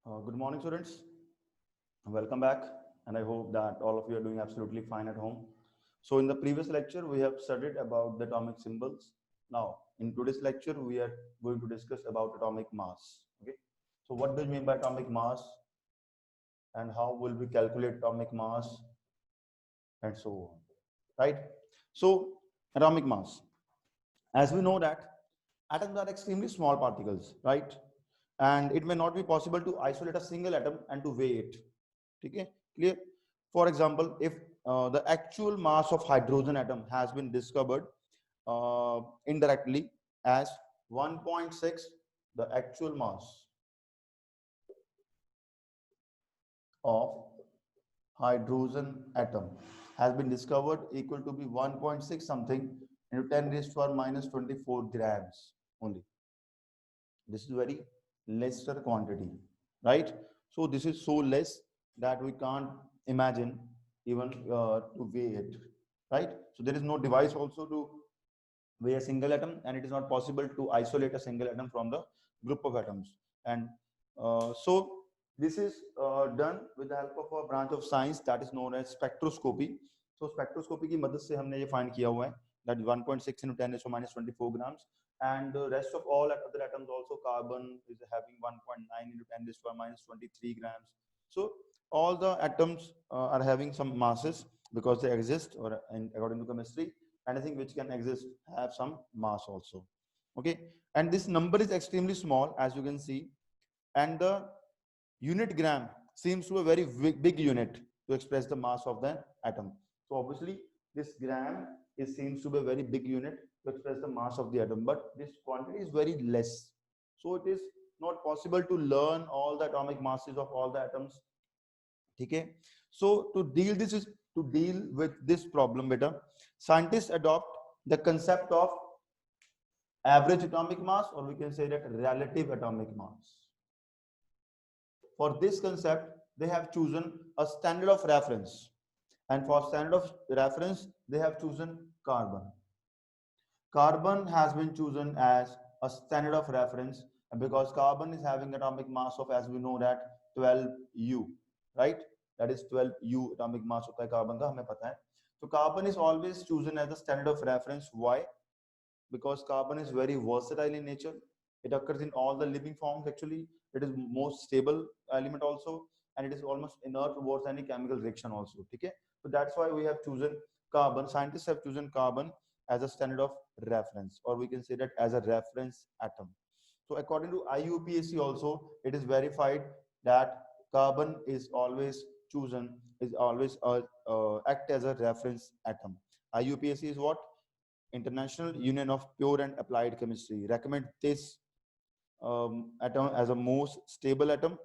Good morning, students. Welcome back, and I hope that all of you are doing absolutely fine at home. So, in the previous lecture, we have studied about the atomic symbols. Now, in today's lecture, we are going to discuss about atomic mass. Okay. So, what do you mean by atomic mass, and how will we calculate atomic mass, and so on. Right. So, atomic mass. As we know that atoms are extremely small particles, right? And it may not be possible to isolate a single atom and to weigh it. Okay, clear? For example, if the actual mass of hydrogen atom has been discovered indirectly as 1.6, the actual mass of hydrogen atom has been discovered equal to be 1.6 something into 10 raised to power minus 24 grams only. This is very lesser quantity, right? So this is so less that we can't imagine even to weigh it, right? So there is no device also to weigh a single atom, and it is not possible to isolate a single atom from the group of atoms. And so this is done with the help of a branch of science that is known as spectroscopy. So spectroscopy की मदद से हमने ये find किया हुआ है that 1.6 into 10 raised to minus 24 grams, and the rest of all other atoms also. Carbon is having 1.9 into 10 raised to minus 23 grams. So all the atoms are having some masses because they exist, or according to chemistry, anything which can exist have some mass also. Okay, and this number is extremely small, as you can see, and the unit gram seems to a very big unit to express the mass of the atom. So obviously this gram is seems to be a very big unit to express the mass of the atom, but this quantity is very less, so it is not possible to learn all the atomic masses of all the atoms. Okay, so to deal with this problem better, scientists adopt the concept of average atomic mass, or we can say that relative atomic mass. For this concept, they have chosen a standard of reference, and for standard of reference, they have chosen carbon. Carbon has been chosen as a standard of reference, and because carbon is having atomic mass of, as we know, that 12U, right? That is 12U atomic mass होता है carbon का, हमें पता है. So carbon is always chosen as the standard of reference. Why? Because carbon is very versatile in nature. It occurs in all the living forms. Actually, it is most stable element also, and it is almost inert towards any chemical reaction also. Okay, so that's why we have chosen carbon. Scientists have chosen carbon as a standard of reference, or we can say that as a reference atom. So according to IUPAC also, it is verified that carbon is always chosen, is always act as a reference atom. IUPAC is what? International Union of Pure and Applied Chemistry recommend this atom as a most stable atom,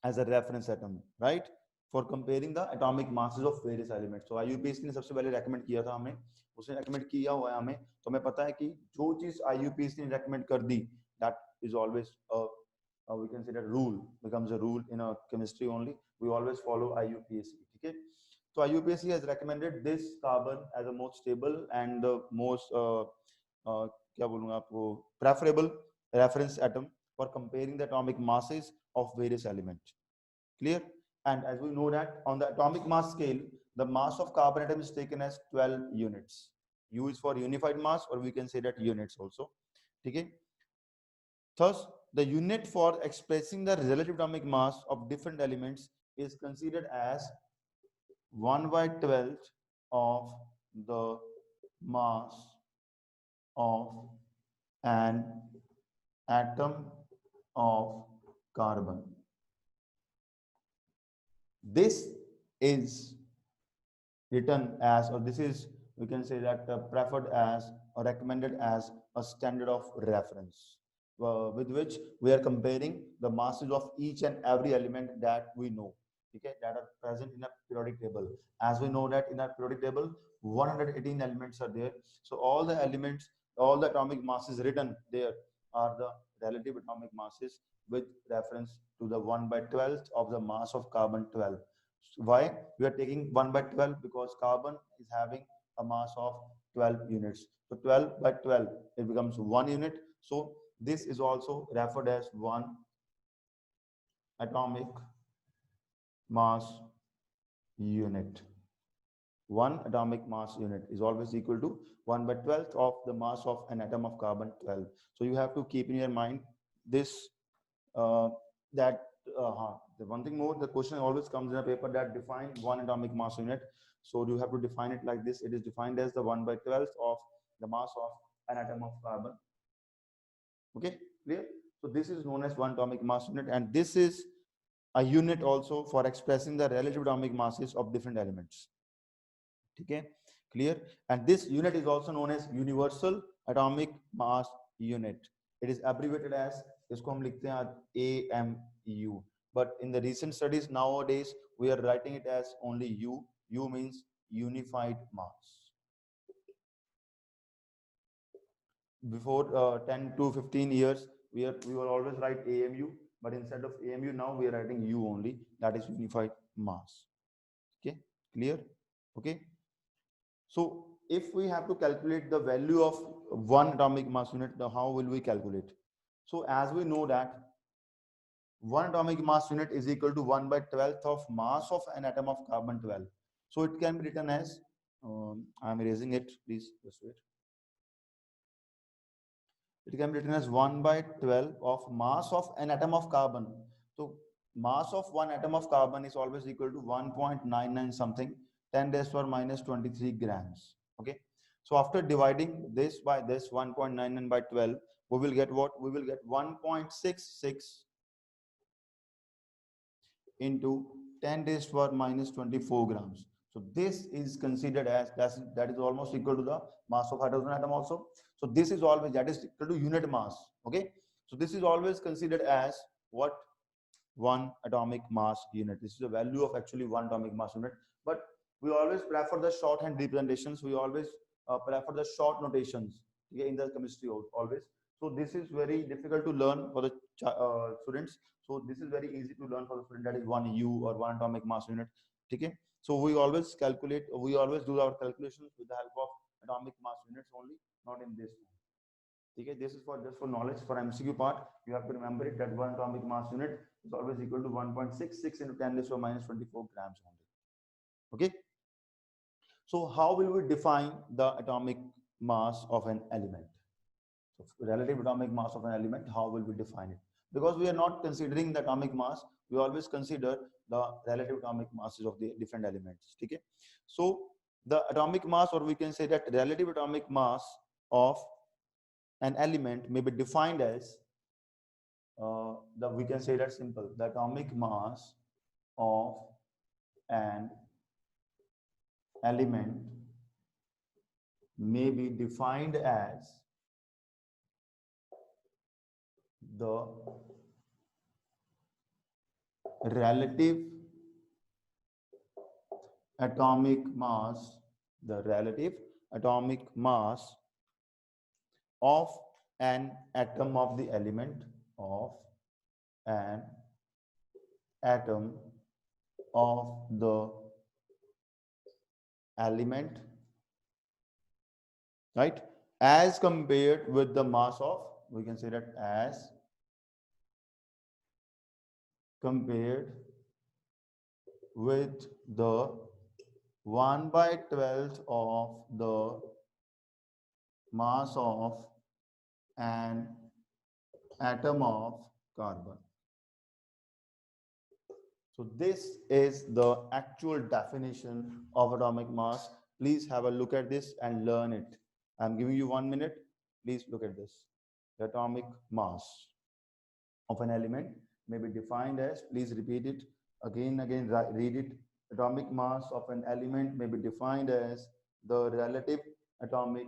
as a reference atom, right? For comparing the atomic masses of various elements. So IUPAC ने सबसे पहले recommend किया था हमें, उसने recommend किया हुआ है हमें, तो हमें पता है कि जो चीज IUPAC ने recommend कर दी, that is always we can say that rule becomes a rule in a chemistry only. We always follow IUPAC. Okay. So IUPAC has recommended this carbon as a most stable and the most क्या बोलूँगा आपको preferable reference atom for comparing the atomic masses of various elements. Clear? And as we know that on the atomic mass scale, the mass of carbon atom is taken as 12 units. U is for unified mass, or we can say that units also. Okay. Thus, the unit for expressing the relative atomic mass of different elements is considered as 1/12 of the mass of an atom of carbon. This is written as, or this is, we can say that preferred as or recommended as a standard of reference with which we are comparing the masses of each and every element that we know, okay, that are present in a periodic table. As we know that in our periodic table 118 elements are there, so all the elements, all the atomic masses written there are the relative atomic masses with reference to the 1/12 of the mass of carbon 12. Why we are taking 1/12? Because carbon is having a mass of 12 units. So 12/12, it becomes 1 unit. So this is also referred as 1 atomic mass unit. One atomic mass unit is always equal to 1 by 12th of the mass of an atom of carbon 12. So you have to keep in your mind this, uh, that the one thing more, the question always comes in a paper that define one atomic mass unit. So you have to define it like this. It is defined as the 1 by 12th of the mass of an atom of carbon. Okay, clear? So this is known as one atomic mass unit, and this is a unit also for expressing the relative atomic masses of different elements. Okay, clear? And this unit is also known as universal atomic mass unit. It is abbreviated as, इसको हम लिखते हैं AMU. But in the recent studies nowadays, we are writing it as only U. U means unified mass. Before 10 to 15 years, we will always write AMU, but instead of AMU now we are writing U only. That is unified mass. Okay, clear? Okay. So if we have to calculate the value of one atomic mass unit, how will we calculate? So as we know that one atomic mass unit is equal to 1 by 12th of mass of an atom of carbon 12. So it can be written as, I'm erasing it, please just wait. It can be written as 1 by 12 of mass of an atom of carbon. So mass of one atom of carbon is always equal to 1.99 something, 10 raised to minus 23 grams. Okay. So after dividing this by this 1.99 by 12, we will get what? We will get 1.66 into 10 raised to minus 24 grams. So this is considered as, that is almost equal to the mass of hydrogen atom also. So this is always, that is equal to unit mass. Okay. So this is always considered as what? One atomic mass unit. This is the value of actually one atomic mass unit. But we always prefer the shorthand representations. We always prefer the short notations, okay, in the chemistry always. So this is very difficult to learn for the students. So this is very easy to learn for the student. That is one U or one atomic mass unit. Okay. So we always calculate. We always do our calculations with the help of atomic mass units only, not in this one. Okay, this is for just for knowledge. For MCQ part, you have to remember it that one atomic mass unit is always equal to 1.66 into 10 raised to minus 24 grams only. Okay. So how will we define the atomic mass of an element? So relative atomic mass of an element, how will we define it? Because we are not considering the atomic mass, we always consider the relative atomic masses of the different elements. Okay. So the atomic mass, or we can say that relative atomic mass of an element may be defined as, we can say that simple, the atomic mass of an element may be defined as the relative atomic mass, the relative atomic mass of an atom of the element, of an atom of the element, right, as compared with the mass of, we can say that as compared with the 1 by 12th of the mass of an atom of carbon. So this is the actual definition of atomic mass. Please have a look at this and learn it. I'm giving you 1 minute. Please look at this. The atomic mass of an element may be defined as, please repeat it again, read it. Atomic mass of an element may be defined as the relative atomic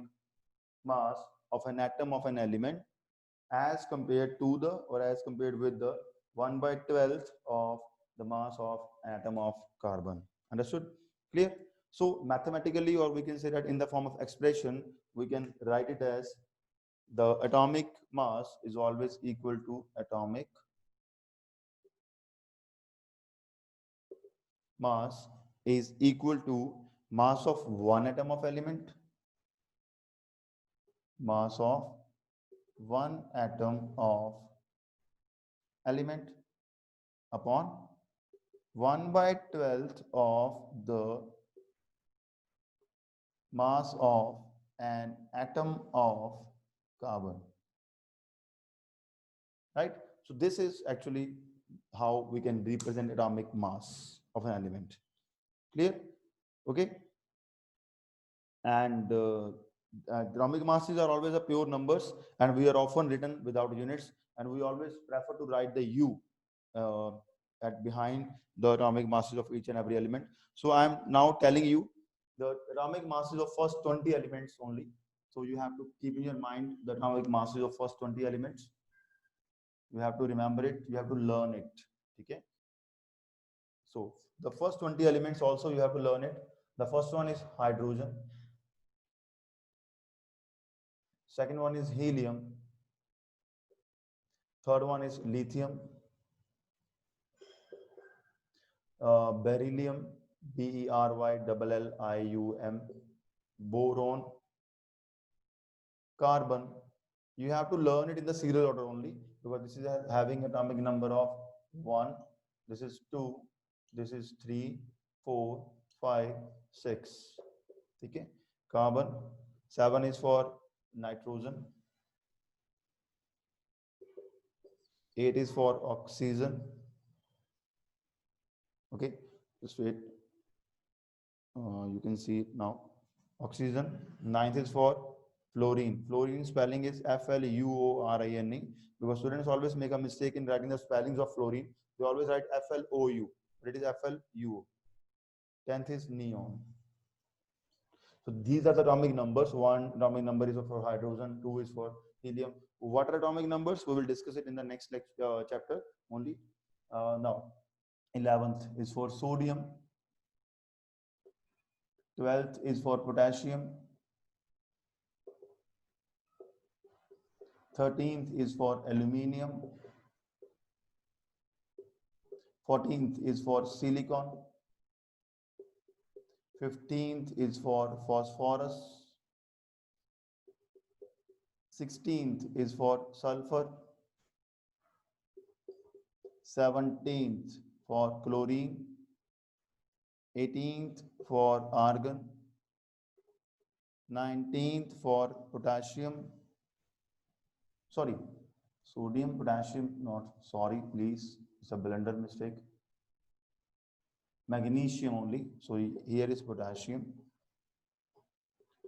mass of an atom of an element as compared to the, or as compared with the 1 by 12th of the mass of an atom of carbon. Understood? Clear? So mathematically, or we can say that in the form of expression, we can write it as the atomic mass is always equal to atomic mass is equal to mass of one atom of element, mass of one atom of element upon 1/12 of the mass of an atom of carbon, right? So this is actually how we can represent atomic mass of an element. Clear? Okay. And atomic masses are always a pure numbers, and we are often written without units, and we always prefer to write the U uh, at behind the atomic masses of each and every element. So I am now telling you the atomic masses of first 20 elements only. So you have to keep in your mind the atomic masses of first 20 elements. You have to remember it. You have to learn it. Okay. So the first 20 elements also you have to learn it. The first one is hydrogen. Second one is helium. Third one is lithium. Beryllium, Beryllium. Boron, carbon. You have to learn it in the serial order only, because this is having atomic number of 1, this is 2, this is 3, 4, 5, 6. Okay. Carbon. 7 is for nitrogen. 8 is for oxygen. Okay, just wait. You can see it now. Oxygen. 9th is for fluorine. Fluorine spelling is Fluorine, because students always make a mistake in writing the spellings of fluorine. They always write FLOU, but it is FLUO. 10th is neon. So these are the atomic numbers. 1 atomic number is for hydrogen, 2 is for helium. What are atomic numbers? We will discuss it in the next chapter only. Now, 11th is for sodium. 12th is for potassium. 13th is for aluminium. 14th is for silicon. 15th is for phosphorus. 16th is for sulfur. 17th for chlorine. 18th for argon. 19th for potassium. Sorry, sodium, potassium, not sorry, please. It's a blunder mistake. Magnesium only. So here is potassium.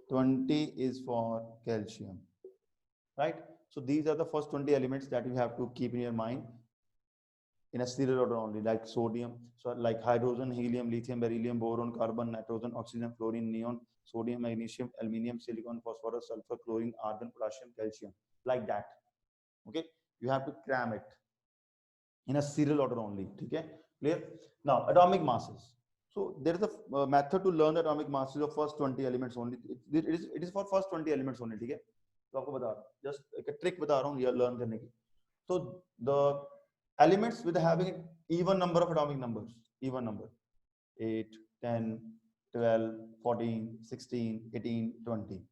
20 is for calcium. Right? So these are the first 20 elements that you have to keep in your mind in a serial order only, like sodium, so like hydrogen, helium, lithium, beryllium, boron, carbon, nitrogen, oxygen, fluorine, neon, sodium, magnesium, aluminium, silicon, phosphorus, sulfur, chlorine, argon, potassium, calcium, like that. Okay, you have to cram it in a serial order only. Okay, clear? Now, atomic masses. So there is a method to learn atomic masses of first 20 elements only. It is for first 20 elements only. ठीक है? तो आपको बता रहा हूँ, just एक trick बता रहा हूँ ये learn करने की. So the elements with having even number of atomic numbers, even number, 8, 10, 12, 14, 16, 18, 20.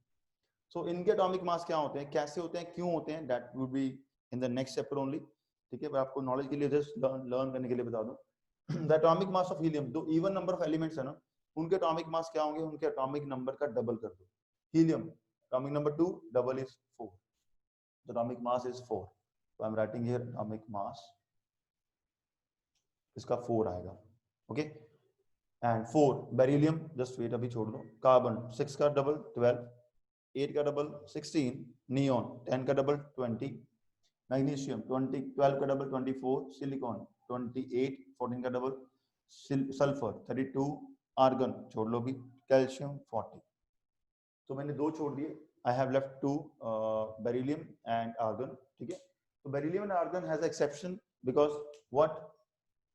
So इनके atomic mass क्या होते हैं, कैसे होते हैं, क्यों होते हैं, that would be in the next chapter only. ठीक है, पर आपको knowledge के लिए just learn करने के लिए बता दूं. The atomic mass of helium, दो even number of elements है ना, उनके atomic mass क्या होंगे, उनके atomic number का double कर दो. Helium atomic number 2, double is 4. The atomic mass is 4. So I'm writing here atomic mass. इसका 4 आएगा. Okay. And 4 beryllium, just wait अभी छोड़ दो. Carbon 6 का double 12, 8 का double 16, neon 10 का double 20, magnesium 20, 12 का double 24, silicon 28, 14 का double, sulfur 32, argon छोड़ लो भी, calcium 40. तो मैंने दो छोड़ दिए. I have left 2, beryllium and argon. ठीक है. So beryllium and argon has exception because what?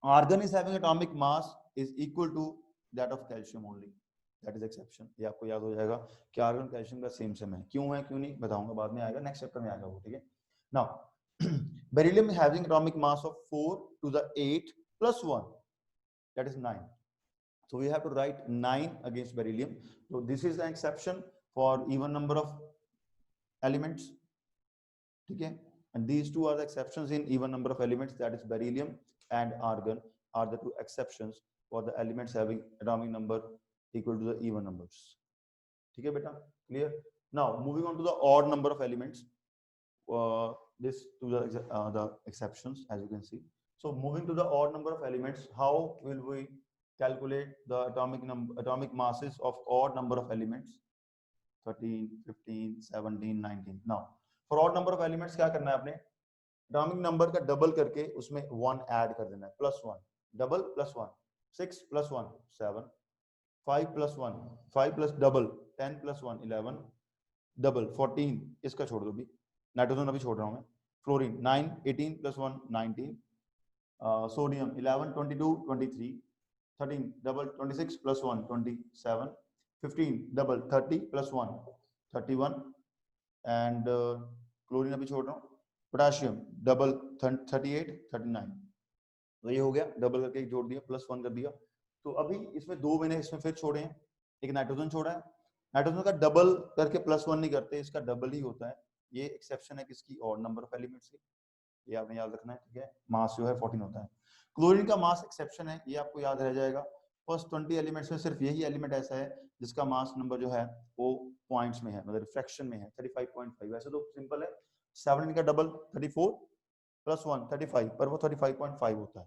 Argon is having atomic mass is equal to that of calcium only. That is exception. ये आपको याद हो जाएगा कि आर्गन कैल्शियम का same same है. क्यों है क्यों नहीं बताऊंगा, बाद में आएगा, नेक्स्ट चैप्टर में आएगा वो. ठीक है. Now beryllium having atomic mass of 4 to the 8 plus 1, that is 9. So we have to write 9 against beryllium. So this is an exception for even number of elements. ठीक है. And these two are the exceptions in even number of elements, that is beryllium and argon are the two exceptions for the elements having atomic number equal to the even numbers. ठीक है बेटा, clear? Now moving on to the odd number of elements. This to the exceptions, as you can see. So moving to the odd number of elements, how will we calculate the atomic masses of odd number of elements? 13, 15, 17, 19. Now for odd number of elements क्या करना है आपने? Atomic number का double करके उसमें 1 add कर देना है, +1, डबल +1, 6 + 1 7, 5 + 1 5 प्लस डबल 10 + 1 11, डबल 14, इसका छोड़ दो भी, नाइट्रोजन अभी छोड़ रहा हूं मैं, fluorine 9 18 + 1 19, sodium 11 22 23, 13 double 26 + 1 27, 15 double 30 + 1 31, and chlorine अभी छोड़ रहा हूँ, पोटेशियम डबल 38 39, तो ये हो गया, डबल करके जोड़ दिया, +1 कर दिया। तो अभी इसमें दो मैंने इसमें फिर छोड़े हैं, एक नाइट्रोजन छोड़ा है, नाइट्रोजन का डबल करके +1 नहीं करते, इसका डबल ही होता है। ये एक्सेप्शन है किसकी? ऑड नंबर ऑफ एलिमेंट्स की, ये आपने याद रखना है, ठीक है। मास जो है 14 होता है। क्लोरीन का मास एक्सेप्शन है, ये आपको याद रह जाएगा। फर्स्ट 20 एलिमेंट्स में सिर्फ यही एलिमेंट ऐसा है जिसका मास नंबर जो है वो पॉइंट्स में है, मतलब फ्रैक्शन में है, 35.5। वैसे तो सिंपल है, 17 का डबल 34 + 1 35, पर वो 35.5 होता है।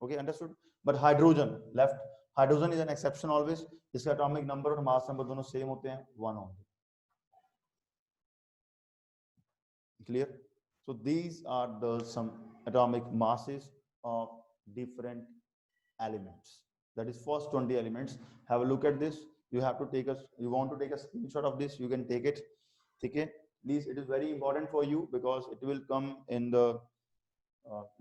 Okay, understood. But hydrogen left, hydrogen is an exception always, इसका एटॉमिक नंबर और मास नंबर दोनों सेम होते हैं, 1 only. Clear? So these are the some atomic masses of different elements. That is first 20 elements. Have a look at this. You have to take you want to take a screenshot of this, you can take it. Okay, please, it is very important for you because it will come in the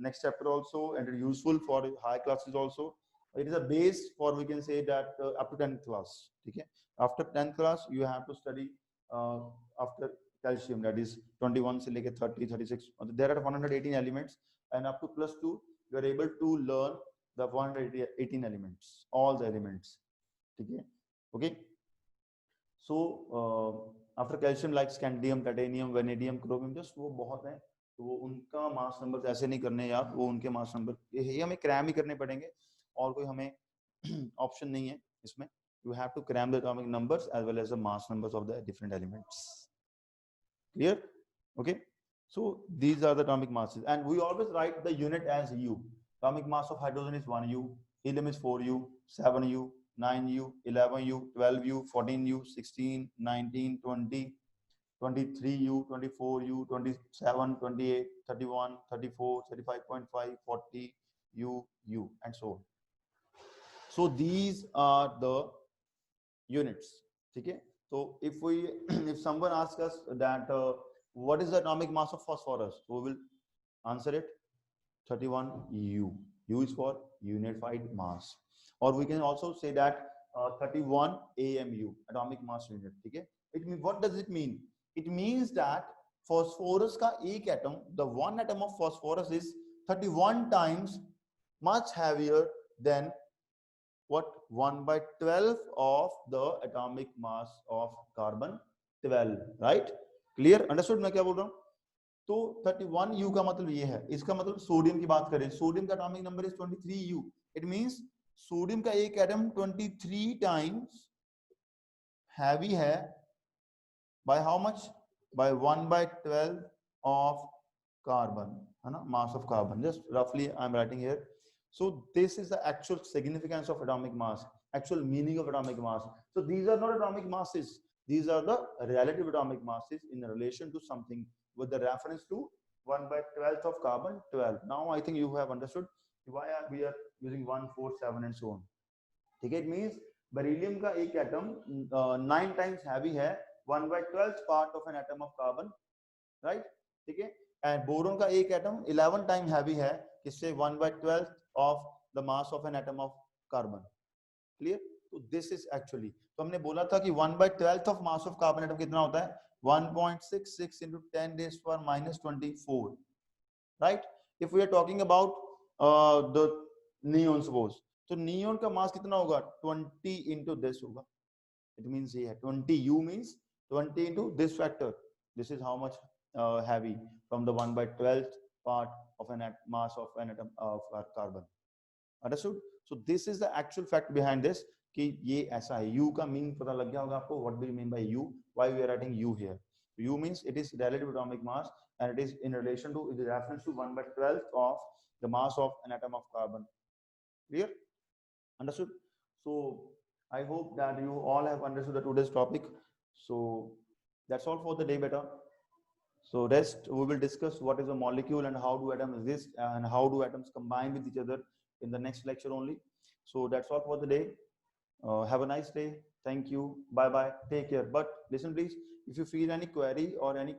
next chapter also, and it is useful for high classes also. It is a base for, we can say that, up to 10th class. Okay, after 10th class you have to study after calcium, that is 21 से लेके 30 36, there are 118 elements, and up to +2 you are able to learn the 118 elements, all the elements. Okay, so after calcium like scandium, titanium, vanadium, chromium, just वो बहुत है, तो वो उनका mass number ऐसे नहीं करने याद, वो उनके मास नंबर ये हमें क्रैम ही करने पड़ेंगे, और कोई हमें ऑप्शन नहीं है इसमें। You have to cram the atomic numbers as well as the mass numbers of the different elements. Clear? Okay, so these are the atomic masses, and we always write the unit as U. Atomic mass of hydrogen is 1U, helium is 4U, 7U, 9U, 11U, 12U, 14U, 16, 19, 20, 23U, 24U, 27, 28, 31, 34, 35.5, 40, U, and so on. So these are the units. Okay, so if someone asks us that what is the atomic mass of phosphorus, we will answer it 31U. U is for unified mass, or we can also say that 31 AMU, atomic mass unit. Okay, it means, what does it mean? It means that phosphorus का एक atom, the one atom of phosphorus is 31 times much heavier than what? 1/12 of the atomic mass of carbon 12, right? Clear? Understood मैं क्या बोल रहा हूँ? तो 31U का मतलब ये है, इसका मतलब सोडियम की बात करें, सोडियम का atomic number is 23U। It means sodium का एक एटम 23 टाइम्स हैवी है, by how much? By 1/12 of carbon, है ना, मास ऑफ कार्बन। जस्ट रफली I am writing here. So this is the actual significance of atomic mass, actual meaning of atomic mass. So these are not atomic masses, these are the relative atomic masses in relation to something with the reference to 1/12 of carbon 12. Now I think you have understood why we are using 1, 4, 7 and so on. ठीक है, it means beryllium का एक atom 9 times heavy है, 1/12 part of an atom of carbon, right? ठीक है, and boron का एक atom 11 times heavy है, किससे? 1/12 of the mass of an atom of carbon. Clear? तो this is actually, तो हमने बोला था कि 1/12 of mass of carbon atom कितना होता है? 1.66 into 10 raised to power -24, right? If we are talking about the neon, suppose, तो neon का mass कितना होगा? 20 into this होगा. It means ये है 20U means 20 into this factor. This is how much heavy from the 1/12 part of mass of an atom of carbon. Understood? So this is the actual fact behind this कि ये ऐसा है. U का meaning पता लग गया होगा आपको. What do you mean by U? Why we are writing U here? U means it is relative atomic mass and it is in relation to, it is reference to 1/12 of the mass of an atom of carbon. Clear? Understood? So I hope that you all have understood the today's topic. So that's all for the day, beta. So rest we will discuss what is a molecule and how do atoms exist and how do atoms combine with each other in the next lecture only. So that's all for the day. Have a nice day. Thank you. Bye bye. Take care. But listen, please. If you feel any query or any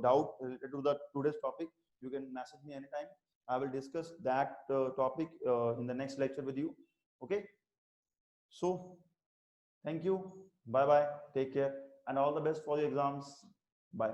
doubt related to the today's topic, you can message me anytime. I will discuss that topic in the next lecture with you. Okay. So thank you. Bye bye. Take care and all the best for the exams. Bye.